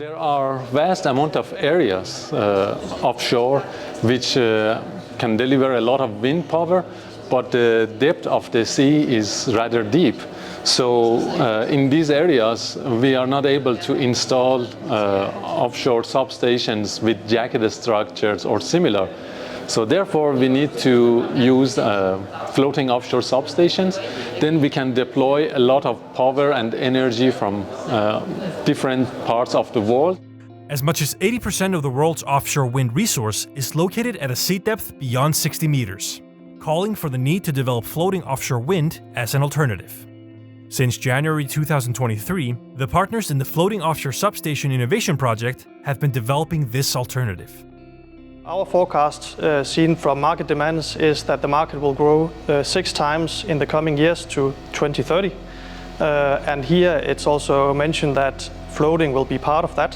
There are vast amount of areas offshore which can deliver a lot of wind power, but the depth of the sea is rather deep. So in these areas we are not able to install offshore substations with jacketed structures or similar. So therefore we need to use floating offshore substations. Then we can deploy a lot of power and energy from different parts of the world. As much as 80% of the world's offshore wind resource is located at a sea depth beyond 60 meters, calling for the need to develop floating offshore wind as an alternative. Since January 2023, the partners in the Floating Offshore Substation Innovation Project have been developing this alternative. Our forecast seen from market demands is that the market will grow 6 times in the coming years to 2030. And here it's also mentioned that floating will be part of that.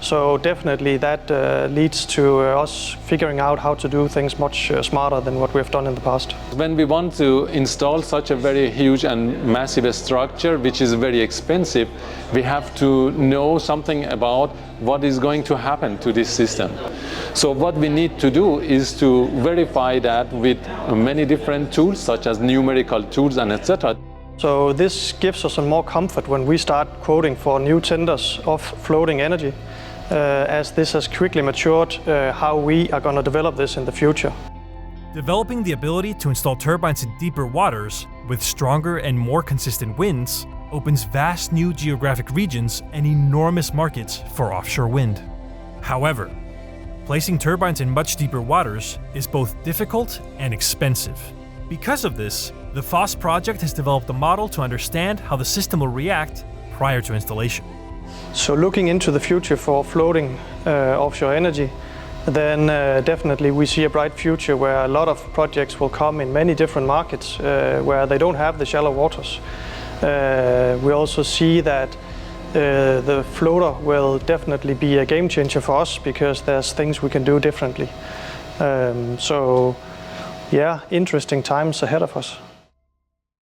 So definitely that leads to us figuring out how to do things much smarter than what we've done in the past. When we want to install such a very huge and massive structure, which is very expensive, we have to know something about what is going to happen to this system. So what we need to do is to verify that with many different tools, such as numerical tools and etc. So this gives us some more comfort when we start quoting for new tenders of floating energy, as this has quickly matured how we are going to develop this in the future. Developing the ability to install turbines in deeper waters with stronger and more consistent winds opens vast new geographic regions and enormous markets for offshore wind. However, placing turbines in much deeper waters is both difficult and expensive. Because of this, the FOSS project has developed a model to understand how the system will react prior to installation. So looking into the future for floating offshore energy, then definitely we see a bright future where a lot of projects will come in many different markets where they don't have the shallow waters. We also see that the floater will definitely be a game changer for us because there's things we can do differently. So yeah, interesting times ahead of us.